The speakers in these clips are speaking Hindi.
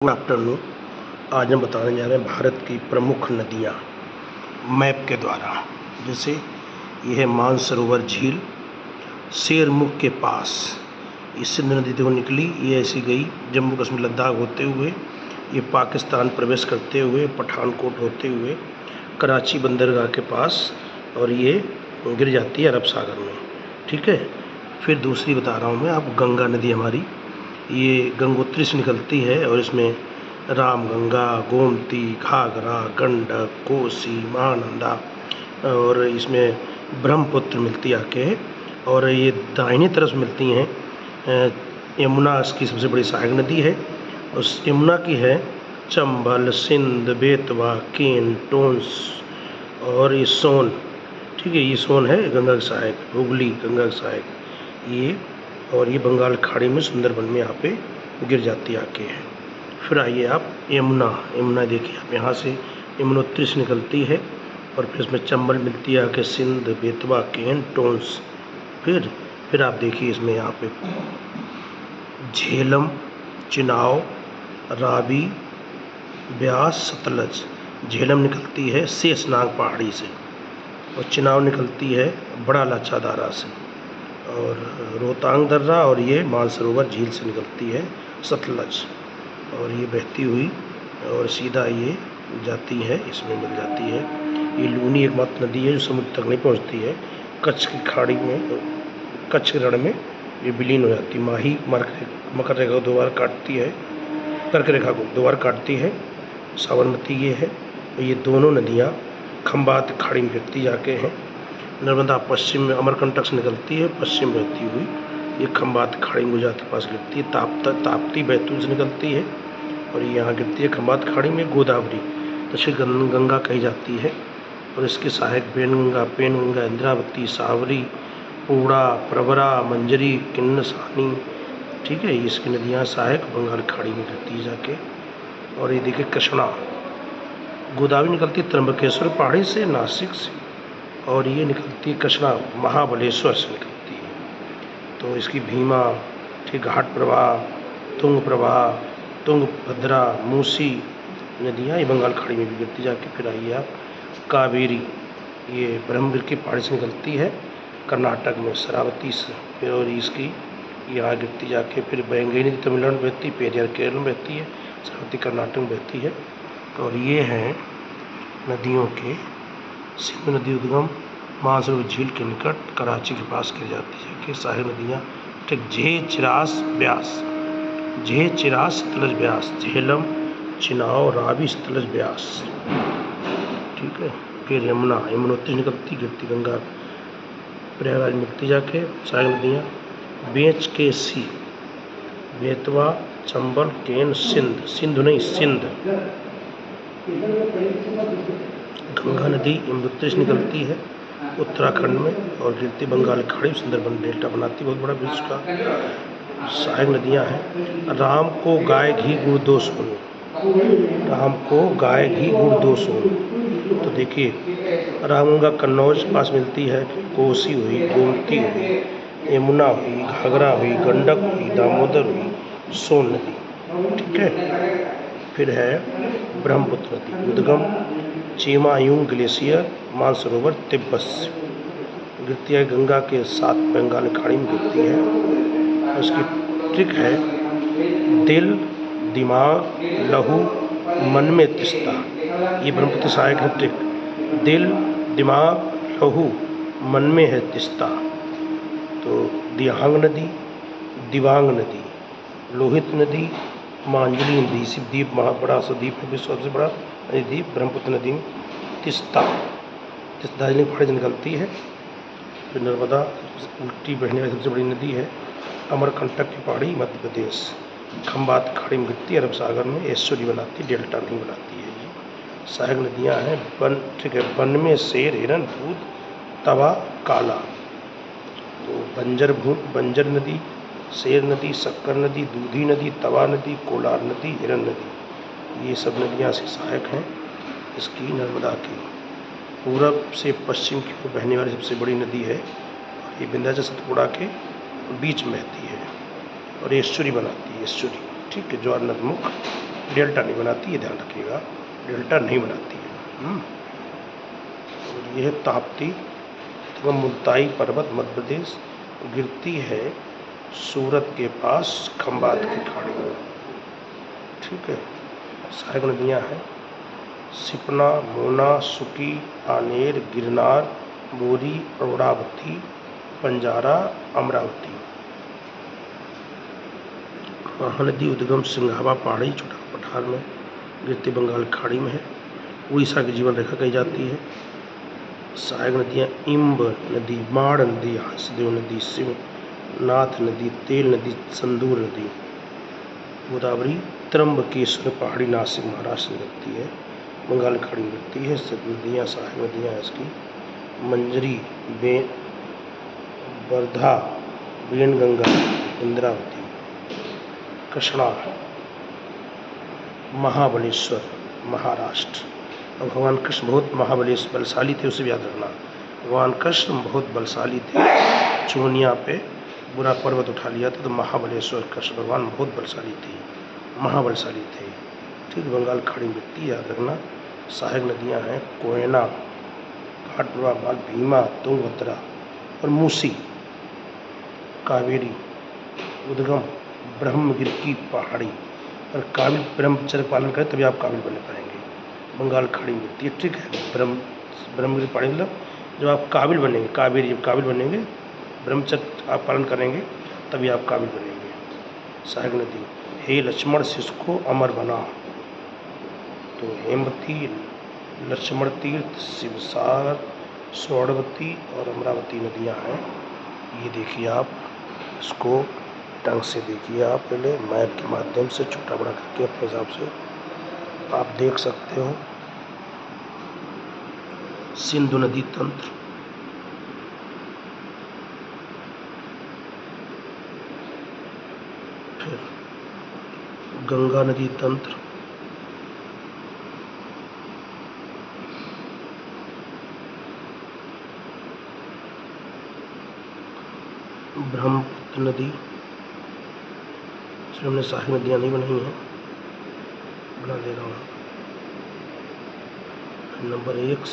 Good afternoon. आज हम बताने जा रहे हैं भारत की प्रमुख नदियाँ मैप के द्वारा। जैसे ये है मानसरोवर झील शेरमुख के पास, ये सिंध नदी देखो निकली, ये ऐसी गई जम्मू कश्मीर लद्दाख होते हुए, ये पाकिस्तान प्रवेश करते हुए पठानकोट होते हुए कराची बंदरगाह के पास, और ये गिर जाती है अरब सागर में। ठीक है, फिर दूसरी बता रहा हूँ मैं आप, गंगा नदी हमारी, ये गंगोत्री से निकलती है और इसमें रामगंगा, गोमती, घाघरा, गंडक, कोसी, महानंदा और इसमें ब्रह्मपुत्र मिलती आके है। और ये दाहिनी तरफ मिलती हैं यमुना, इसकी सबसे बड़ी सहायक नदी है। उस यमुना की है चंबल, सिंध, बेतवा, केन, टोंस और ये सोन। ठीक है, ये सोन है गंगा की सहायक, हुगली गंगा की सहायक ये, और ये बंगाल खाड़ी में सुंदरबन में यहाँ पे गिर जाती आके है। फिर आइए आप यमुना देखिए आप, यहाँ से यमुनोत्री से निकलती है और फिर इसमें चंबल मिलती है आके, सिंध, बेतवा, केन, टोंस। फिर आप देखिए इसमें यहाँ पे झेलम, चिनाव, रावी, ब्यास, सतलज। झेलम निकलती है शेषनाग पहाड़ी से और चिनाव निकलती है बड़ा लाचा दारा से, और रोहतांग दर्रा और ये मानसरोवर झील से निकलती है सतलज, और ये बहती हुई और सीधा ये जाती है, इसमें मिल जाती है। ये लूनी एकमात्र नदी है जो समुद्र तक नहीं पहुंचती है, कच्छ की खाड़ी में, कच्छ रण में ये विलीन हो जाती है। माही मकर रेखा को 2 बार काटती है, कर्क रेखा को 2 बार काटती है। साबरमती ये है, और ये दोनों नदियाँ खंबात खाड़ी में गिरती जाके हैं। नर्मदा पश्चिम में अमरकंटक से निकलती है, पश्चिम बहती हुई ये खंबात खाड़ी में गुजरात के पास गिरती है। ताप्ती बैतूल से निकलती है और ये यहाँ गिरती है खंबात खाड़ी में। गोदावरी दक्षिण गंगा कही जाती है, और इसके सहायक पेनगंगा, इंद्रावती, सावरी, पूड़ा, प्रवरा, मंजरी, किन्नसानी। ठीक है, इसकी नदियाँ सहायक बंगाल खाड़ी में गिरती है जाके। और ये देखिए कृष्णा, गोदावरी निकलती है त्र्यंबकेश्वर पहाड़ी से, नासिक से, और ये निकलती है कृष्णा महाबलेश्वर से निकलती है। तो इसकी भीमा, ठीक, घाट प्रवाह, तुंग प्रवाह, तुंगभद्रा, मूसी नदियाँ ये बंगाल खाड़ी में भी गिरती जाके। फिर आइए आप कावेरी, ये ब्रह्मगिर की पहाड़ी से निकलती है कर्नाटक में शरावती से, फिर और इसकी यहाँ गिरती जाके। फिर बैंगई नदी तमिलनाडु में बहती, पेरियार केरल में बहती है, शरावती कर्नाटक में बहती है। और ये हैं नदियों के सिंध नदी उद्गम मानसरोवर झील के निकट कराची के पास गिर जाती है कि सहायक नदियाँ। ठीक, झेलम, चिरास, सतलज, ब्यास, झेलम, चिनाव, रावी, सतलज, ब्यास। ठीक है, फिर यमुनोत्री निकलती, गिरती गंगा प्रयागराज मिलती जाके। सहायक नदियाँ बेच के सी, बेतवा, चंबल, केन, सिंध। गंगा नदी यमुनोत्री से निकलती है उत्तराखंड में और गिरती बंगाल खाड़ी, सुंदरबन डेल्टा बनाती, बहुत बड़ा विश्व का। सहायक नदियाँ हैं राम को गाय घी गुड़ 2 सोन, राम को गाय घी गुड़ 2 सोन। तो देखिए रामगंगा कन्नौज पास मिलती है, कोसी हुई, गोमती हुई, यमुना हुई, घाघरा हुई, गंडक हुई, दामोदर हुई, सोन नदी। ठीक है, फिर है ब्रह्मपुत्र नदी उद्गम चेमायूंग ग्लेशियर, मानसरोवर तिब्बत से गिरती है, गंगा के साथ बंगाल खाड़ी में गिरती है। उसकी ट्रिक है दिल, दिमाग, लहू, मन में तिस्ता। ये ब्रह्मपुत्र सहायक है ट्रिक, दिल, दिमाग, लहू, मन में है तिस्ता। तो दिहांग नदी, दिवांग नदी, लोहित नदी, मांजुली नदी, शिवद्वीप बड़ा सा द्वीप है, विश्व सबसे बड़ा द्वीप ब्रह्मपुत्र नदी में। तिस्ता दार्जिलिंग पहाड़ी से निकलती है। फिर नर्मदा उल्टी बहने वाली सबसे बड़ी नदी है, अमरकंटक की पहाड़ी, मध्य प्रदेश, खंबात खाड़ी में गिरती है, अरब सागर में एस्चुरी बनाती, डेल्टा नहीं बनाती है। ये सहायक नदियाँ हैं ठीक है, वन में शेर, हिरन, भूत, तवा, काला। तो बंजर नदी, शेर नदी, शक्कर नदी, दूधी नदी, तवा नदी, कोलार नदी, हिरन नदी, ये सब नदियाँ से सहायक हैं इसकी नर्मदा की। पूरब से पश्चिम की ओर बहने वाली सबसे बड़ी नदी है, ये विंध्याचल सतपुड़ा के बीच में बहती है और एस्चुरी बनाती है, एस्चुरी। ठीक है, ज्वारनद मुख डेल्टा नहीं बनाती, ये ध्यान रखिएगा, डेल्टा नहीं बनाती है। और ये है ताप्ती मुल्ताई पर्वत मध्य प्रदेश, गिरती है सूरत के पास खंबात की खाड़ी में। ठीक है, सहायक नदियाँ हैं सिपना, मोना, सुकी, आनेर, गिरनार, बोरी, अरुणावती, पंजारा, अमरावती। महानदी उद्गम सिंघावा पहाड़ी छोटा पठार में गिरती बंगाल खाड़ी में है। उड़ीसा की जीवन रेखा कही जाती है। सहायक नदियाँ इम्ब नदी, माड़ नदी, हंसदेव नदी, शिवनाथ नदी, तेल नदी, संदूर नदी। गोदावरी त्र्यंबकेश्वर पहाड़ी नासिक महाराष्ट्र में गिरती है, बंगाल खाड़ी में गिरती है। नदियाँ सहायक नदियाँ हैं इसकी मंजरी, वर्धा, वेनगंगा, इंद्रावती। कृष्णा, महाबलेश्वर, महाराष्ट्र। और भगवान कृष्ण बहुत महाबलेश्वर बलशाली थे, उसे भी याद रखना। भगवान कृष्ण बहुत बलशाली थे, चूनिया पे बुरा पर्वत उठा लिया था, तो महाबलेश्वर कृष्ण भगवान बहुत बलशाली थे, महाबलशाली थे। ठीक, बंगाल खाड़ी में गिरती, याद रखना। सहायक नदियाँ हैं कोयना, घाटवा, भीमा, तुंगभद्रा और मूसी। कावेरी उद्गम ब्रह्मगिरि की पहाड़ी। और काबिल ब्रह्मचर्य पालन करें तभी आप काबिल बन पाएंगे। बंगाल खाड़ी में गिरती है। ठीक है, ब्रह्मगिरि पहाड़ी मतलब जब आप काबिल बनेंगे, कावेरी जब काबिल बनेंगे, ब्रह्मचर्य आप पालन करेंगे तभी आप काबिल बनेंगे। सहायक नदी हे लक्ष्मण शिशु अमर बना, तो हेमवती, लक्ष्मण तीर्थ, शिवसागर, स्वर्णवती और अमरावती नदियाँ हैं। ये देखिए, आप इसको ढंग से देखिए, आप पहले मैप के माध्यम से छोटा बड़ा करके अपने हिसाब से आप देख सकते हो। सिंधु नदी तंत्र, फिर गंगा नदी तंत्र, ब्रह्मपुत्र नदी, इसमें हमने सारी नदियाँ नहीं बनाई हैं, बना दे रहा हूँ। नंबर 1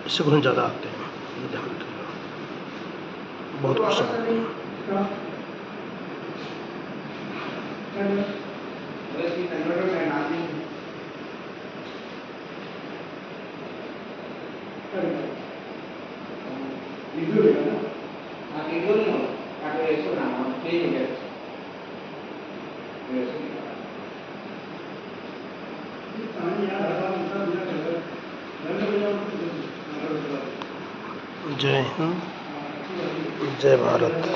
इससे कुछ ज़्यादा आते हैं, ये ध्यान रखिएगा, बहुत क्वेश्चन आते हैं। जय हिंद, जय भारत।